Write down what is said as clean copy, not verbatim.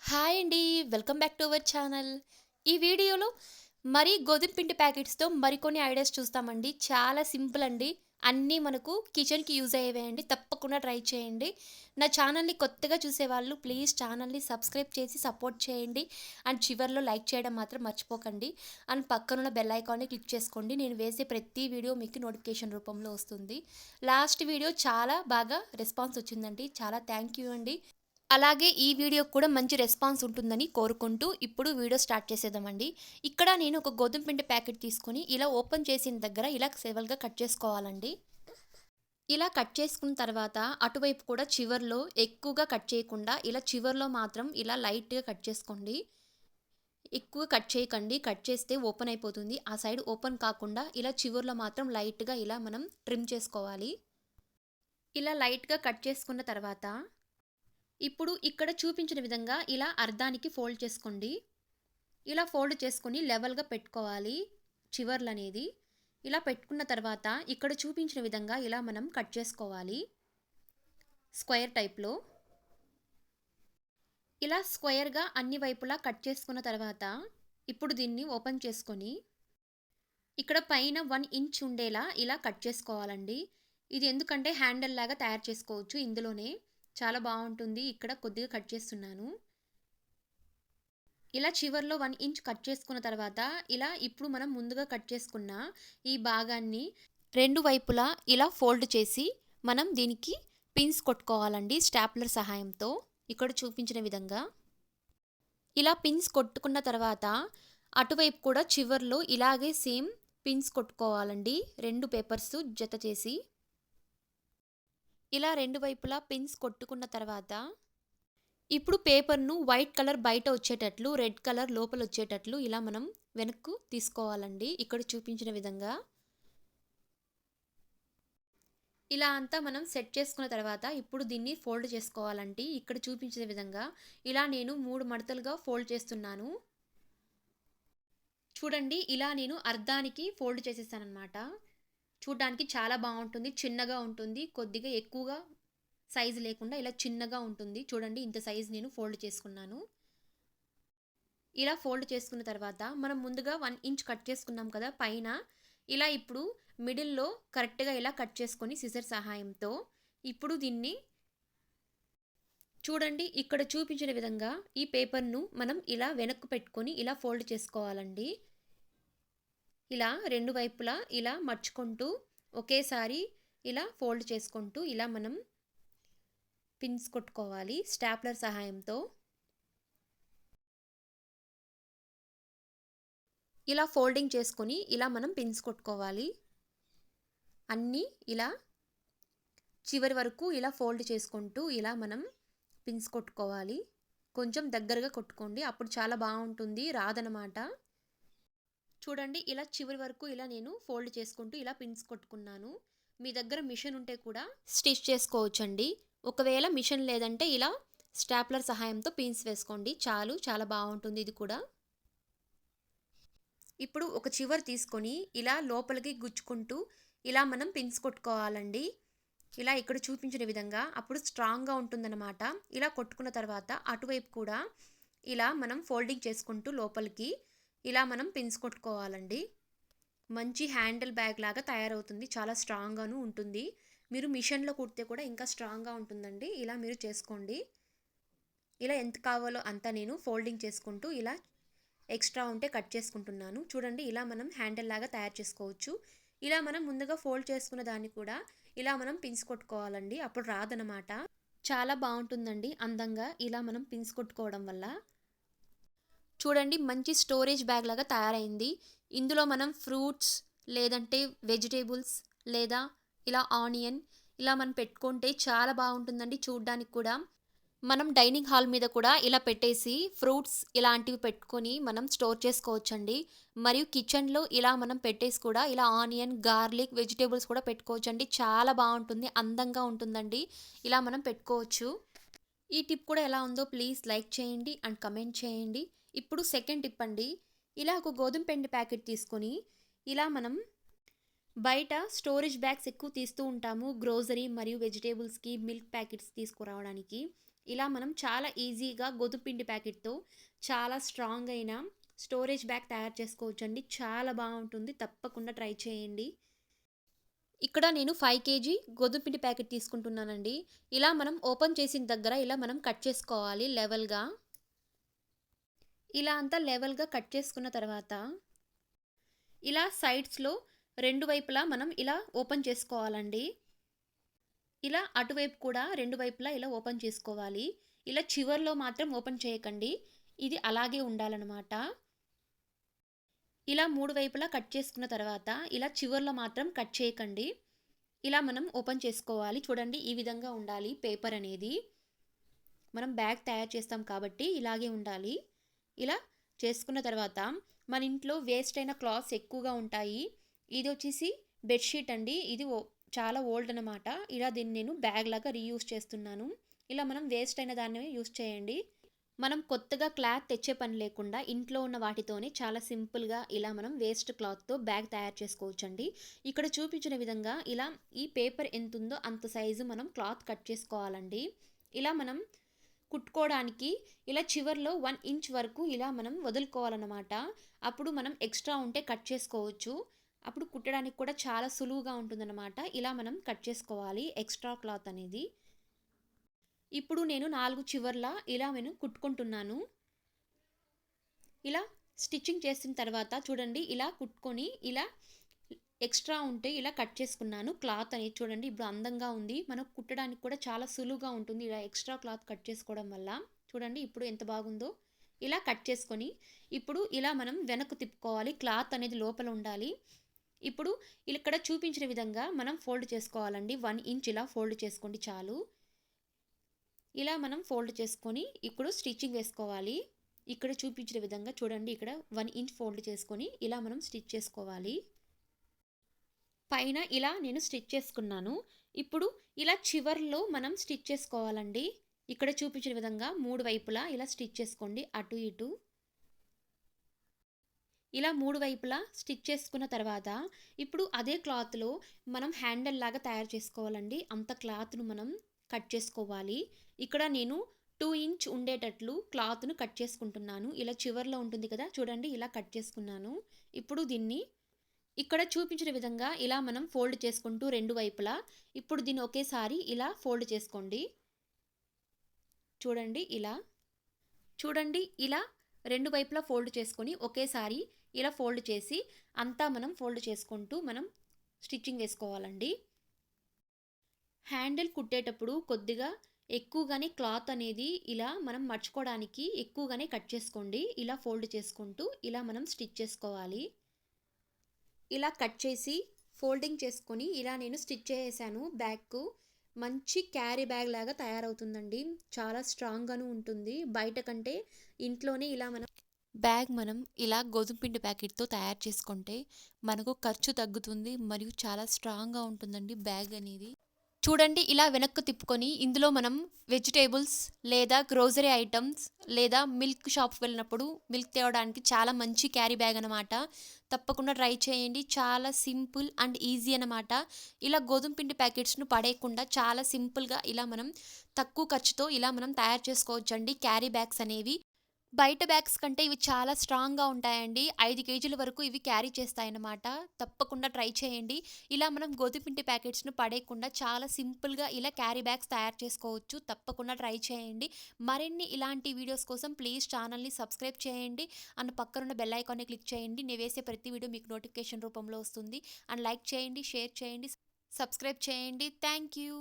Hi అండి. Welcome back to our channel. ఈ వీడియోలో గోధుమ పిండి ప్యాకెట్స్‌తో మరికొన్ని ఐడియాస్ చూస్తామండి. చాలా సింపుల్ అండి. అన్నీ మనకు కిచెన్‌కి యూజ్ అయ్యేవే అండి. తప్పకుండా ట్రై చేయండి. నా ఛానల్‌ని కొత్తగా చూసేవాళ్ళు ప్లీజ్ ఛానల్‌ని సబ్స్క్రైబ్ చేసి సపోర్ట్ చేయండి. అండ్ చివర్లో లైక్ చేయడం మాత్రం మర్చిపోకండి. అండ్ పక్కనున్న బెల్ ఐకాన్‌ని క్లిక్ చేసుకోండి. నేను వేసే ప్రతి వీడియో మీకు నోటిఫికేషన్ రూపంలో వస్తుంది. లాస్ట్ వీడియో చాలా బాగా రెస్పాన్స్ వచ్చిందండి. చాలా థ్యాంక్ యూ అండి. అలాగే ఈ వీడియోకి కూడా మంచి రెస్పాన్స్ ఉంటుందని కోరుకుంటూ ఇప్పుడు వీడియో స్టార్ట్ చేసేద్దామండి. ఇక్కడ నేను ఒక గోధుమ పిండి ప్యాకెట్ తీసుకొని ఇలా ఓపెన్ చేసిన దగ్గర ఇలా సెవెల్గా కట్ చేసుకోవాలండి. ఇలా కట్ చేసుకున్న తర్వాత అటువైపు కూడా చివర్లో ఎక్కువగా కట్ చేయకుండా ఇలా చివర్లో మాత్రం ఇలా లైట్గా కట్ చేసుకోండి. ఎక్కువ కట్ చేయకండి. కట్ చేస్తే ఓపెన్ అయిపోతుంది. ఆ సైడ్ ఓపెన్ కాకుండా ఇలా చివర్లో మాత్రం లైట్గా ఇలా మనం ట్రిమ్ చేసుకోవాలి. ఇలా లైట్గా కట్ చేసుకున్న తర్వాత ఇప్పుడు ఇక్కడ చూపించిన విధంగా ఇలా అర్ధానికి ఫోల్డ్ చేసుకోండి. ఇలా ఫోల్డ్ చేసుకొని లెవెల్గా పెట్టుకోవాలి చివర్లు అనేది. ఇలా పెట్టుకున్న తర్వాత ఇక్కడ చూపించిన విధంగా ఇలా మనం కట్ చేసుకోవాలి స్క్వేర్ టైప్లో. ఇలా స్క్వేర్గా అన్ని వైపులా కట్ చేసుకున్న తర్వాత ఇప్పుడు దీన్ని ఓపెన్ చేసుకొని ఇక్కడ పైన 1 ఇంచ్ ఉండేలా ఇలా కట్ చేసుకోవాలండి. ఇది ఎందుకంటే హ్యాండిల్ లాగా తయారు చేసుకోవచ్చు ఇందులోనే. చాలా బాగుంటుంది. ఇక్కడ కొద్దిగా కట్ చేస్తున్నాను. ఇలా చివర్లో 1 ఇంచ్ కట్ చేసుకున్న తర్వాత ఇలా ఇప్పుడు మనం ముందుగా కట్ చేసుకున్న ఈ భాగాన్ని రెండు వైపులా ఇలా ఫోల్డ్ చేసి మనం దీనికి పిన్స్ కొట్టుకోవాలండి స్టాప్లర్ సహాయంతో. ఇక్కడ చూపించిన విధంగా ఇలా పిన్స్ కొట్టుకున్న తర్వాత అటువైపు కూడా చివర్లో ఇలాగే సేమ్ పిన్స్ కొట్టుకోవాలండి. రెండు పేపర్స్ జత చేసి ఇలా రెండు వైపులా పిన్స్ కొట్టుకున్న తర్వాత ఇప్పుడు పేపర్ను వైట్ కలర్ బయట వచ్చేటట్లు, రెడ్ కలర్ లోపల వచ్చేటట్లు ఇలా మనం వెనక్కు తీసుకోవాలండి. ఇక్కడ చూపించిన విధంగా ఇలా అంతా మనం సెట్ చేసుకున్న తర్వాత ఇప్పుడు దీన్ని ఫోల్డ్ చేసుకోవాలండి. ఇక్కడ చూపించిన విధంగా ఇలా నేను 3 మడతలుగా ఫోల్డ్ చేస్తున్నాను. చూడండి ఇలా నేను అర్ధానికి ఫోల్డ్ చేసేసానన్నమాట. చూడ్డానికి చాలా బాగుంటుంది. చిన్నగా ఉంటుంది. కొద్దిగా ఎక్కువగా సైజు లేకుండా ఇలా చిన్నగా ఉంటుంది. చూడండి ఇంత సైజు నేను ఫోల్డ్ చేసుకున్నాను. ఇలా ఫోల్డ్ చేసుకున్న తర్వాత మనం ముందుగా 1 ఇంచ్ కట్ చేసుకున్నాం కదా పైన. ఇలా ఇప్పుడు మిడిల్లో కరెక్ట్గా ఇలా కట్ చేసుకొని సిజర్ సహాయంతో ఇప్పుడు దీన్ని చూడండి ఇక్కడ చూపించిన విధంగా ఈ పేపర్ను మనం ఇలా వెనక్కు పెట్టుకొని ఇలా ఫోల్డ్ చేసుకోవాలండి. ఇలా రెండు వైపులా ఇలా మర్చుకుంటూ ఒకేసారి ఇలా ఫోల్డ్ చేసుకుంటూ ఇలా మనం పిన్స్ కొట్టుకోవాలి స్టాప్లర్ సహాయంతో. ఇలా ఫోల్డింగ్ చేసుకొని ఇలా మనం పిన్స్ కొట్టుకోవాలి. అన్నీ ఇలా చివరి వరకు ఇలా ఫోల్డ్ చేసుకుంటూ ఇలా మనం పిన్స్ కొట్టుకోవాలి. కొంచెం దగ్గరగా కొట్టుకోండి అప్పుడు చాలా బాగుంటుంది, రాదనమాట. చూడండి ఇలా చివరి వరకు ఇలా నేను ఫోల్డ్ చేసుకుంటూ ఇలా పిన్స్ కొట్టుకున్నాను. మీ దగ్గర మిషన్ ఉంటే కూడా స్టిచ్ చేసుకోవచ్చండి. ఒకవేళ మిషన్ లేదంటే ఇలా స్టాప్లర్ సహాయంతో పిన్స్ వేసుకోండి చాలు. చాలా బాగుంటుంది ఇది కూడా. ఇప్పుడు ఒక చివర తీసుకొని ఇలా లోపలికి గుచ్చుకుంటూ ఇలా మనం పిన్స్ కొట్టుకోవాలండి. ఇలా ఇక్కడ చూపించిన విధంగా అప్పుడు స్ట్రాంగ్గా ఉంటుందన్నమాట. ఇలా కొట్టుకున్న తర్వాత అటువైపు కూడా ఇలా మనం ఫోల్డింగ్ చేసుకుంటూ లోపలికి ఇలా మనం పిన్స్ కొట్టుకోవాలండి. మంచి హ్యాండిల్ బ్యాగ్ లాగా తయారవుతుంది. చాలా స్ట్రాంగ్గాను ఉంటుంది. మీరు మిషన్లో కుడితే కూడా ఇంకా స్ట్రాంగ్గా ఉంటుందండి. ఇలా మీరు చేసుకోండి. ఇలా ఎంత కావాలో అంతా నేను ఫోల్డింగ్ చేసుకుంటూ ఇలా ఎక్స్ట్రా ఉంటే కట్ చేసుకుంటున్నాను. చూడండి ఇలా మనం హ్యాండిల్ లాగా తయారు చేసుకోవచ్చు. ఇలా మనం ముందుగా ఫోల్డ్ చేసుకున్న దాన్ని కూడా ఇలా మనం పిన్స్ కొట్టుకోవాలండి. అప్పుడు రాదనమాట. చాలా బాగుంటుందండి అందంగా ఇలా మనం పిన్స్ కొట్టుకోవడం వల్ల. చూడండి మంచి స్టోరేజ్ బ్యాగ్ లాగా తయారైంది. ఇందులో మనం ఫ్రూట్స్ లేదంటే వెజిటేబుల్స్ లేదా ఇలా ఆనియన్ ఇలా మనం పెట్టుకుంటే చాలా బాగుంటుందండి చూడ్డానికి కూడా. మనం డైనింగ్ హాల్ మీద కూడా ఇలా పెట్టేసి ఫ్రూట్స్ ఇలాంటివి పెట్టుకొని మనం స్టోర్ చేసుకోవచ్చండి. మరియు కిచెన్లో ఇలా మనం పెట్టేసి కూడా ఇలా ఆనియన్, గార్లిక్, వెజిటేబుల్స్ కూడా పెట్టుకోవచ్చండి. చాలా బాగుంటుంది, అందంగా ఉంటుందండి. ఇలా మనం పెట్టుకోవచ్చు. ఈ టిప్ కూడా ఎలా ఉందో ప్లీజ్ లైక్ చేయండి అండ్ కమెంట్ చేయండి. ఇప్పుడు సెకండ్ టిప్ అండి. ఇలా ఒక గోధుమ పిండి ప్యాకెట్ తీసుకొని ఇలా మనం బయట స్టోరేజ్ బ్యాగ్స్ ఎక్కువ తీస్తూ ఉంటాము గ్రోసరీ మరియు వెజిటేబుల్స్కి, మిల్క్ ప్యాకెట్స్ తీసుకురావడానికి. ఇలా మనం చాలా ఈజీగా గోధుమ పిండి ప్యాకెట్‌తో చాలా స్ట్రాంగ్ అయిన స్టోరేజ్ బ్యాగ్ తయారు చేసుకోవచ్చండి. చాలా బావుంటుంది. తప్పకుండా ట్రై చేయండి. ఇక్కడ నేను 5 కేజీ గోధుమ పిండి ప్యాకెట్ తీసుకుంటున్నానండి. ఇలా మనం ఓపెన్ చేసిన దగ్గర ఇలా మనం కట్ చేసుకోవాలి లెవెల్‌గా. ఇలా అంతా లెవెల్‌గా కట్ చేసుకున్న తర్వాత ఇలా సైడ్స్‌లో 2 వైపులా మనం ఇలా ఓపెన్ చేసుకోవాలండి. ఇలా అటువైపు కూడా 2 వైపులా ఇలా ఓపెన్ చేసుకోవాలి. ఇలా చివర్లో మాత్రం ఓపెన్ చేయకండి. ఇది అలాగే ఉండాలనమాట. ఇలా 3 వైపులా కట్ చేసుకున్న తర్వాత ఇలా చివర్లో మాత్రం కట్ చేయకండి. ఇలా మనం ఓపెన్ చేసుకోవాలి. చూడండి ఈ విధంగా ఉండాలి పేపర్ అనేది. మనం బ్యాగ్ తయారు చేస్తాం కాబట్టి ఇలాగే ఉండాలి. ఇలా చేసుకున్న తర్వాత మన ఇంట్లో వేస్ట్ అయిన క్లాత్స్ ఎక్కువగా ఉంటాయి. ఇది వచ్చేసి బెడ్‌షీట్ అండి. ఇది చాలా ఓల్డ్ అనమాట. ఇలా దీన్ని నేను బ్యాగ్ లాగా రీయూజ్ చేస్తున్నాను. ఇలా మనం వేస్ట్ అయిన దాన్ని యూజ్ చేయండి. మనం కొత్తగా క్లాత్ తెచ్చే పని లేకుండా ఇంట్లో ఉన్న వాటితోనే చాలా సింపుల్‌గా ఇలా మనం వేస్ట్ క్లాత్‌తో బ్యాగ్ తయారు చేసుకోవచ్చండి. ఇక్కడ చూపించిన విధంగా ఇలా ఈ పేపర్ ఎంతుందో అంత సైజు మనం క్లాత్ కట్ చేసుకోవాలండి. ఇలా మనం కుట్టుకోవడానికి ఇలా చివర్లో 1 ఇంచ్ వరకు ఇలా మనం వదులుకోవాలన్నమాట. అప్పుడు మనం ఎక్స్ట్రా ఉంటే కట్ చేసుకోవచ్చు. అప్పుడు కుట్టడానికి కూడా చాలా సులువుగా ఉంటుందన్నమాట. ఇలా మనం కట్ చేసుకోవాలి ఎక్స్ట్రా క్లాత్ అనేది. ఇప్పుడు నేను 4 చివర్ల ఇలా నేను కుట్టుకుంటున్నాను. ఇలా స్టిచ్చింగ్ చేసిన తర్వాత చూడండి ఇలా కుట్టుకొని ఇలా ఎక్స్ట్రా ఉంటే ఇలా కట్ చేసుకున్నాను. క్లాత్ అనేది చూడండి ఇప్పుడు అందంగా ఉంది. మనకు కుట్టడానికి కూడా చాలా సులువుగా ఉంటుంది. ఇలా ఎక్స్ట్రా క్లాత్ కట్ చేసుకోవడం వల్ల. చూడండి ఇప్పుడు ఎంత బాగుందో. ఇలా కట్ చేసుకొని ఇప్పుడు ఇలా మనం వెనక్కు తిప్పుకోవాలి. క్లాత్ అనేది లోపల ఉండాలి. ఇప్పుడు ఇక్కడ చూపించిన విధంగా మనం ఫోల్డ్ చేసుకోవాలండి. 1 ఇంచ్ ఇలా ఫోల్డ్ చేసుకోండి చాలు. ఇలా మనం ఫోల్డ్ చేసుకొని ఇప్పుడు స్టిచ్చింగ్ వేసుకోవాలి. ఇక్కడ చూపించిన విధంగా చూడండి ఇక్కడ 1 ఇంచ్ ఫోల్డ్ చేసుకొని ఇలా మనం స్టిచ్ చేసుకోవాలి. పైన ఇలా నేను స్టిచ్ చేసుకున్నాను. ఇప్పుడు ఇలా చివర్లో మనం స్టిచ్ చేసుకోవాలండి. ఇక్కడ చూపించిన విధంగా 3 వైపులా ఇలా స్టిచ్ చేసుకోండి అటు ఇటు. ఇలా 3 వైపులా స్టిచ్ చేసుకున్న తర్వాత ఇప్పుడు అదే క్లాత్‌లో మనం హ్యాండిల్ లాగా తయారు చేసుకోవాలండి. అంత క్లాత్‌ను మనం కట్ చేసుకోవాలి. ఇక్కడ నేను 2 ఇంచ్ ఉండేటట్లు క్లాత్‌ను కట్ చేసుకుంటున్నాను. ఇలా చివర్లో ఉంటుంది కదా! చూడండి ఇలా కట్ చేసుకున్నాను. ఇప్పుడు దీన్ని ఇక్కడ చూపించిన విధంగా ఇలా మనం ఫోల్డ్ చేసుకుంటూ 2 వైపులా ఇప్పుడు దీన్ని ఒకేసారి ఇలా ఫోల్డ్ చేసుకోండి. చూడండి ఇలా. చూడండి ఇలా 2 వైపులా ఫోల్డ్ చేసుకొని ఒకేసారి ఇలా ఫోల్డ్ చేసి అంతా మనం ఫోల్డ్ చేసుకుంటూ మనం స్టిచ్చింగ్ వేసుకోవాలండి. హ్యాండిల్ కుట్టేటప్పుడు కొద్దిగా ఎక్కువగానే క్లాత్ అనేది ఇలా మనం మర్చుకోవడానికి ఎక్కువగానే కట్ చేసుకోండి. ఇలా ఫోల్డ్ చేసుకుంటూ ఇలా మనం స్టిచ్ చేసుకోవాలి. ఇలా కట్ చేసి ఫోల్డింగ్ చేసుకొని ఇలా నేను స్టిచ్ చేసేసాను బ్యాగ్‌కు. మంచి క్యారీ బ్యాగ్ లాగా తయారవుతుందండి. చాలా స్ట్రాంగ్‌గాను ఉంటుంది. బయట కంటే ఇంట్లోనే ఇలా మనం ఇలా గోధుమ పిండి ప్యాకెట్‌తో తయారు చేసుకుంటే మనకు ఖర్చు తగ్గుతుంది. మరియు చాలా స్ట్రాంగ్‌గా ఉంటుందండి బ్యాగ్ అనేది. చూడండి ఇలా వెనక్కు తిప్పుకొని ఇందులో మనం వెజిటేబుల్స్ లేదా గ్రోసరీ ఐటమ్స్ లేదా మిల్క్ షాప్‌కి వెళ్ళినప్పుడు మిల్క్ తేవడానికి చాలా మంచి క్యారీ బ్యాగ్ అనమాట. తప్పకుండా ట్రై చేయండి. చాలా సింపుల్ అండ్ ఈజీ అనమాట. ఇలా గోధుమ పిండి ప్యాకెట్స్‌ను పడేయకుండా చాలా సింపుల్‌గా ఇలా మనం తక్కువ ఖర్చుతో ఇలా మనం తయారు చేసుకోవచ్చండి క్యారీ బ్యాగ్స్ అనేవి. బయట బ్యాగ్స్ కంటే ఇవి చాలా స్ట్రాంగ్‌గా ఉంటాయండి. 5 కేజీల వరకు ఇవి క్యారీ చేస్తాయన్నమాట. తప్పకుండా ట్రై చేయండి. ఇలా మనం గోధుమ పిండి ప్యాకెట్స్‌ను పడేయకుండా చాలా సింపుల్‌గా ఇలా క్యారీ బ్యాగ్స్ తయారు చేసుకోవచ్చు. తప్పకుండా ట్రై చేయండి. మరిన్ని ఇలాంటి వీడియోస్ కోసం ప్లీజ్ ఛానల్‌ని సబ్స్క్రైబ్ చేయండి. అండ్ పక్కనున్న బెల్ ఐకాన్‌ని క్లిక్ చేయండి. నేను వేసే ప్రతి వీడియో మీకు నోటిఫికేషన్ రూపంలో వస్తుంది. అండ్ లైక్ చేయండి, షేర్ చేయండి, సబ్స్క్రైబ్ చేయండి. Thank you.